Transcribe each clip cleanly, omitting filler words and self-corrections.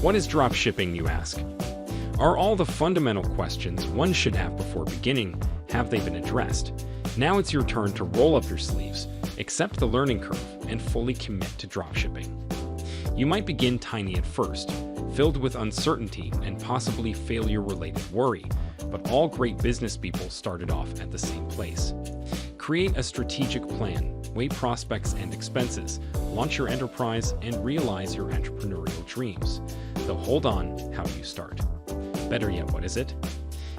What is dropshipping, you ask? Are all the fundamental questions one should have before beginning, have they been addressed? Now it's your turn to roll up your sleeves, accept the learning curve, and fully commit to dropshipping. You might begin tiny at first, filled with uncertainty and possibly failure-related worry, but all great business people started off at the same place. Create a strategic plan, weigh prospects and expenses, launch your enterprise, and realize your entrepreneurial dreams. Though hold on, how do you start? Better yet, what is it?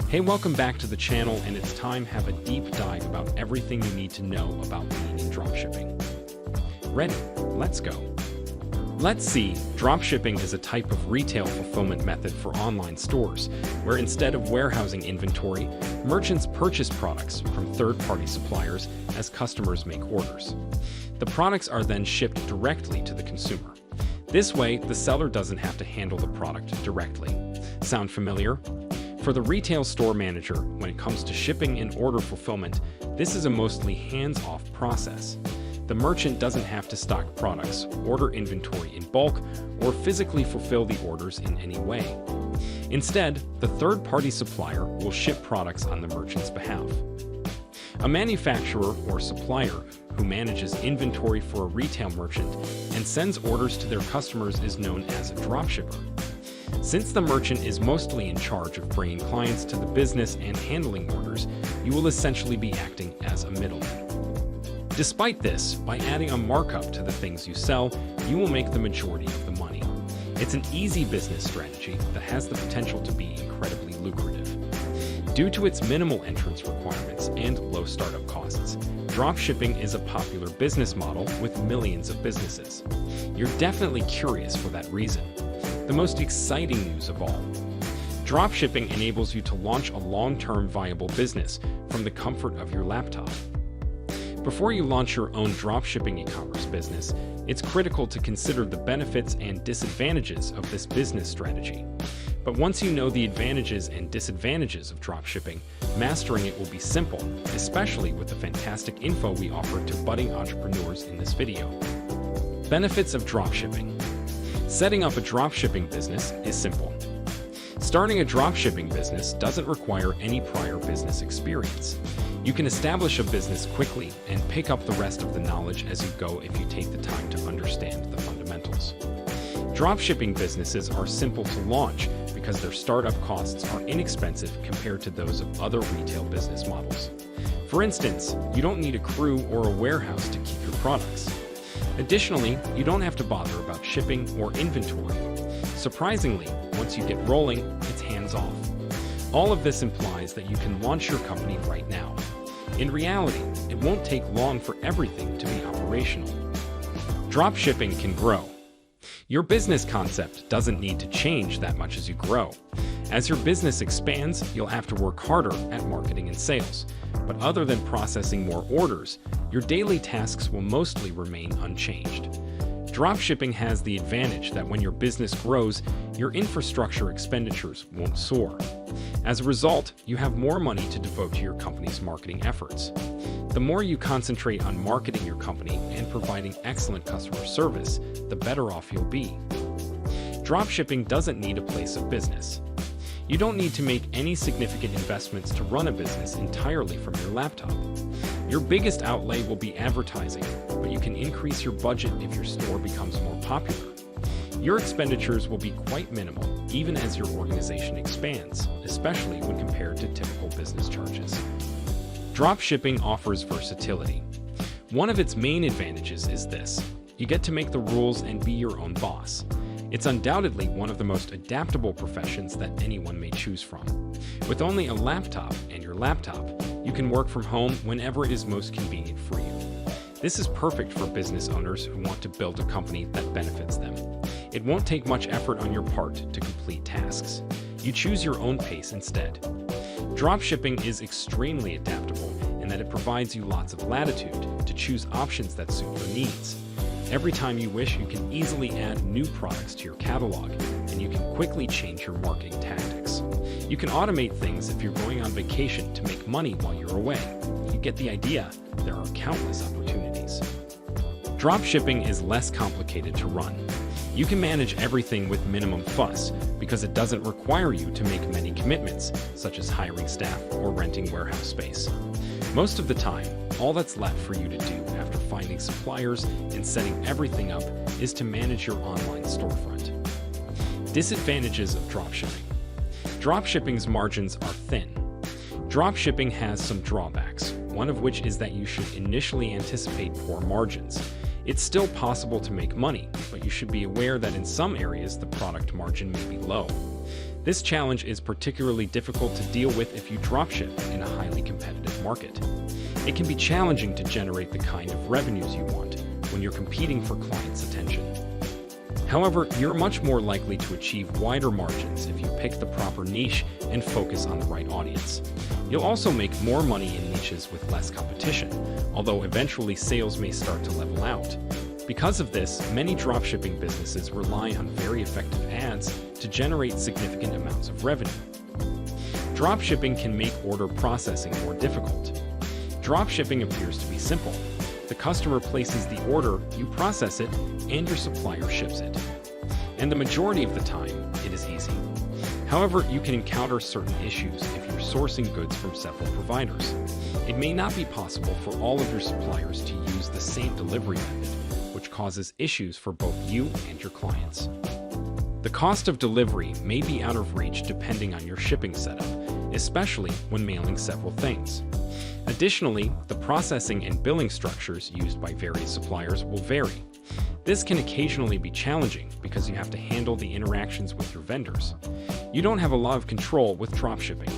Hey, welcome back to the channel, and it's time to have a deep dive about everything you need to know about being in dropshipping. Ready? Let's go. Let's see, dropshipping is a type of retail fulfillment method for online stores, where instead of warehousing inventory, merchants purchase products from third-party suppliers as customers make orders. The products are then shipped directly to the consumer. This way, the seller doesn't have to handle the product directly. Sound familiar? For the retail store manager, when it comes to shipping and order fulfillment, this is a mostly hands-off process. The merchant doesn't have to stock products, order inventory in bulk, or physically fulfill the orders in any way. Instead, the third-party supplier will ship products on the merchant's behalf. A manufacturer or supplier who manages inventory for a retail merchant and sends orders to their customers is known as a dropshipper. Since the merchant is mostly in charge of bringing clients to the business and handling orders, you will essentially be acting as a middleman. Despite this, by adding a markup to the things you sell, you will make the majority of the money. It's an easy business strategy that has the potential to be incredibly lucrative. Due to its minimal entrance requirements and low startup costs, dropshipping is a popular business model with millions of businesses. You're definitely curious for that reason. The most exciting news of all. Dropshipping enables you to launch a long-term viable business from the comfort of your laptop. Before you launch your own dropshipping e-commerce business, it's critical to consider the benefits and disadvantages of this business strategy. But once you know the advantages and disadvantages of dropshipping, mastering it will be simple, especially with the fantastic info we offer to budding entrepreneurs in this video. Benefits of dropshipping. Setting up a dropshipping business is simple. Starting a dropshipping business doesn't require any prior business experience. You can establish a business quickly and pick up the rest of the knowledge as you go if you take the time to understand the fundamentals. Dropshipping businesses are simple to launch because their startup costs are inexpensive compared to those of other retail business models. For instance, you don't need a crew or a warehouse to keep your products. Additionally, you don't have to bother about shipping or inventory. Surprisingly, once you get rolling, it's hands-off. All of this implies that you can launch your company right now. In reality, it won't take long for everything to be operational. Dropshipping can grow. Your business concept doesn't need to change that much as you grow. As your business expands, you'll have to work harder at marketing and sales. But other than processing more orders, your daily tasks will mostly remain unchanged. Dropshipping has the advantage that when your business grows, your infrastructure expenditures won't soar. As a result, you have more money to devote to your company's marketing efforts. The more you concentrate on marketing your company and providing excellent customer service, the better off you'll be. Dropshipping doesn't need a place of business. You don't need to make any significant investments to run a business entirely from your laptop. Your biggest outlay will be advertising, but you can increase your budget if your store becomes more popular. Your expenditures will be quite minimal, even as your organization expands, especially when compared to typical business charges. Dropshipping offers versatility. One of its main advantages is this: you get to make the rules and be your own boss. It's undoubtedly one of the most adaptable professions that anyone may choose from. With only a laptop and your laptop, you can work from home whenever it is most convenient for you. This is perfect for business owners who want to build a company that benefits them. It won't take much effort on your part to complete tasks. You choose your own pace instead. Dropshipping is extremely adaptable in that it provides you lots of latitude to choose options that suit your needs. Every time you wish, you can easily add new products to your catalog, and you can quickly change your marketing tactics. You can automate things if you're going on vacation to make money while you're away. You get the idea. There are countless opportunities. Dropshipping is less complicated to run. You can manage everything with minimum fuss because it doesn't require you to make many commitments, such as hiring staff or renting warehouse space. Most of the time, all that's left for you to do after finding suppliers and setting everything up is to manage your online storefront. Disadvantages of dropshipping. Dropshipping's margins are thin. Dropshipping has some drawbacks, one of which is that you should initially anticipate poor margins. It's still possible to make money, but you should be aware that in some areas the product margin may be low. This challenge is particularly difficult to deal with if you dropship in a highly competitive market. It can be challenging to generate the kind of revenues you want when you're competing for clients' attention. However, you're much more likely to achieve wider margins if you pick the proper niche and focus on the right audience. You'll also make more money in niches with less competition, although eventually sales may start to level out. Because of this, many dropshipping businesses rely on very effective ads to generate significant amounts of revenue. Dropshipping can make order processing more difficult. Dropshipping appears to be simple. The customer places the order, you process it, and your supplier ships it. And the majority of the time, it is easy. However, you can encounter certain issues if you're sourcing goods from several providers. It may not be possible for all of your suppliers to use the same delivery method, which causes issues for both you and your clients. The cost of delivery may be out of reach depending on your shipping setup, especially when mailing several things. Additionally, the processing and billing structures used by various suppliers will vary. This can occasionally be challenging because you have to handle the interactions with your vendors. You don't have a lot of control with dropshipping.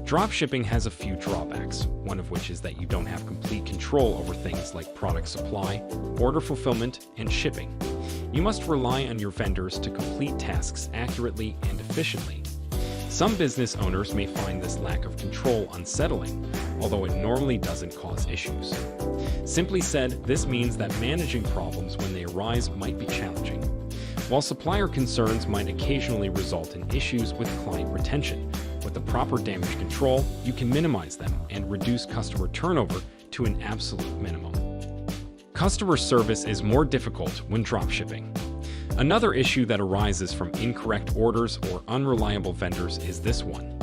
Dropshipping has a few drawbacks, one of which is that you don't have complete control over things like product supply, order fulfillment, and shipping. You must rely on your vendors to complete tasks accurately and efficiently. Some business owners may find this lack of control unsettling, although it normally doesn't cause issues. Simply said, this means that managing problems when they arise might be challenging. While supplier concerns might occasionally result in issues with client retention, with the proper damage control, you can minimize them and reduce customer turnover to an absolute minimum. Customer service is more difficult when dropshipping. Another issue that arises from incorrect orders or unreliable vendors is this one.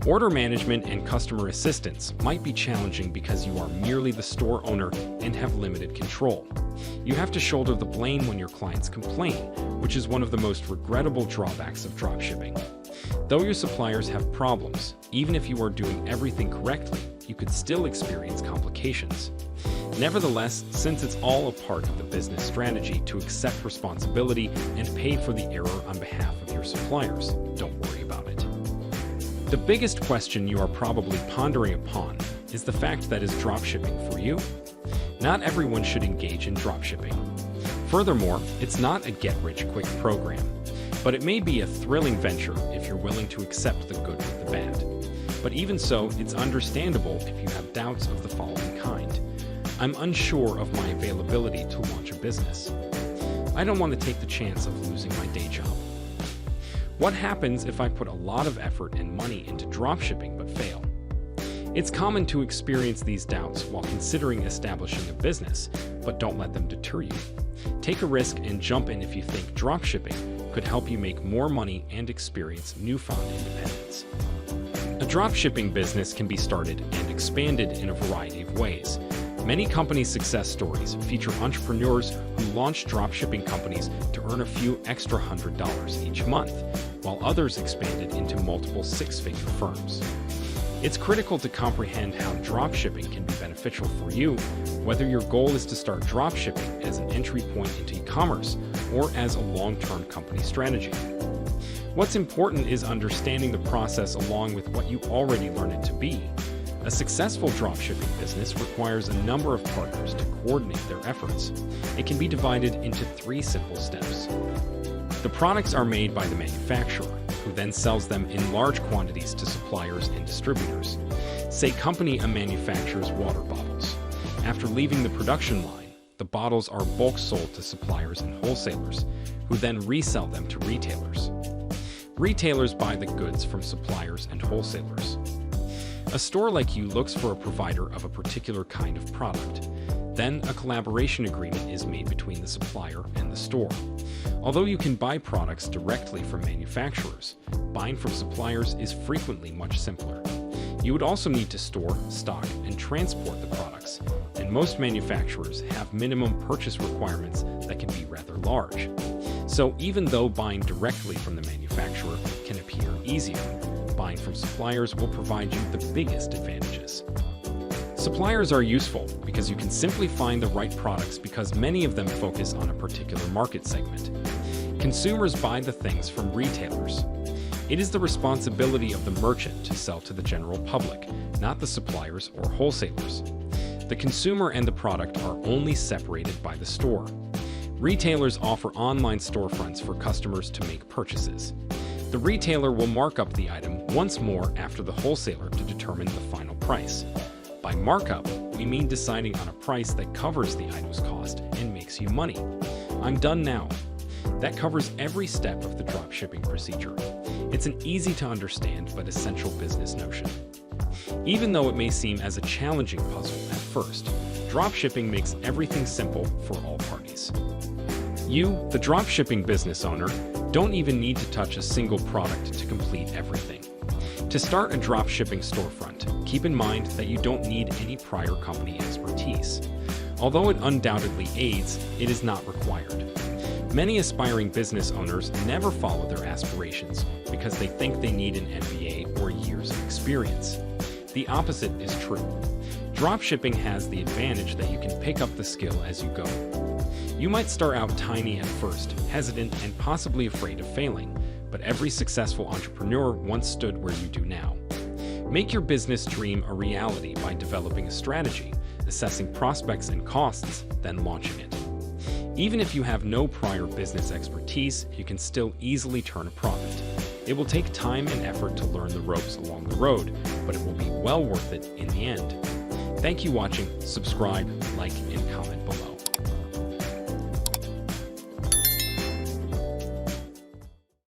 Order management and customer assistance might be challenging because you are merely the store owner and have limited control. You have to shoulder the blame when your clients complain, which is one of the most regrettable drawbacks of dropshipping. Though your suppliers have problems, even if you are doing everything correctly, you could still experience complications. Nevertheless, since it's all a part of the business strategy to accept responsibility and pay for the error on behalf of your suppliers, don't worry about it. The biggest question you are probably pondering upon is the fact that is dropshipping for you? Not everyone should engage in dropshipping. Furthermore, it's not a get-rich-quick program, but it may be a thrilling venture if you're willing to accept the good with the bad. But even so, it's understandable if you have doubts of the following kind. I'm unsure of my availability to launch a business. I don't want to take the chance of losing my day job. What happens if I put a lot of effort and money into dropshipping but fail? It's common to experience these doubts while considering establishing a business, but don't let them deter you. Take a risk and jump in if you think dropshipping could help you make more money and experience newfound independence. A dropshipping business can be started and expanded in a variety of ways. Many company success stories feature entrepreneurs who launch dropshipping companies to earn a few extra $100 each month, while others expanded into multiple six-figure firms. It's critical to comprehend how dropshipping can be beneficial for you, whether your goal is to start dropshipping as an entry point into e-commerce or as a long-term company strategy. What's important is understanding the process along with what you already learned it to be. A successful dropshipping business requires a number of partners to coordinate their efforts. It can be divided into 3 simple steps. The products are made by the manufacturer, who then sells them in large quantities to suppliers and distributors. Say company manufactures water bottles. After leaving the production line, the bottles are bulk sold to suppliers and wholesalers, who then resell them to retailers. Retailers buy the goods from suppliers and wholesalers. A store like you looks for a provider of a particular kind of product. Then a collaboration agreement is made between the supplier and the store. Although you can buy products directly from manufacturers, buying from suppliers is frequently much simpler. You would also need to store, stock, and transport the products, and most manufacturers have minimum purchase requirements that can be rather large. So even though buying directly from the manufacturer can appear easier, buying from suppliers will provide you the biggest advantages. Suppliers are useful because you can simply find the right products because many of them focus on a particular market segment. Consumers buy the things from retailers. It is the responsibility of the merchant to sell to the general public, not the suppliers or wholesalers. The consumer and the product are only separated by the store. Retailers offer online storefronts for customers to make purchases. The retailer will mark up the item once more after the wholesaler to determine the final price. By markup, we mean deciding on a price that covers the item's cost and makes you money. I'm done now. That covers every step of the dropshipping procedure. It's an easy to understand but essential business notion. Even though it may seem as a challenging puzzle at first, dropshipping makes everything simple for all parties. You, the dropshipping business owner, don't even need to touch a single product to complete everything. To start a dropshipping storefront, keep in mind that you don't need any prior company expertise. Although it undoubtedly aids, it is not required. Many aspiring business owners never follow their aspirations because they think they need an MBA or years of experience. The opposite is true. Dropshipping has the advantage that you can pick up the skill as you go. You might start out tiny at first, hesitant and possibly afraid of failing, but every successful entrepreneur once stood where you do now. Make your business dream a reality by developing a strategy, assessing prospects and costs, then launching it. Even if you have no prior business expertise, you can still easily turn a profit. It will take time and effort to learn the ropes along the road, but it will be well worth it in the end. Thank you for watching, subscribe, like, and comment below.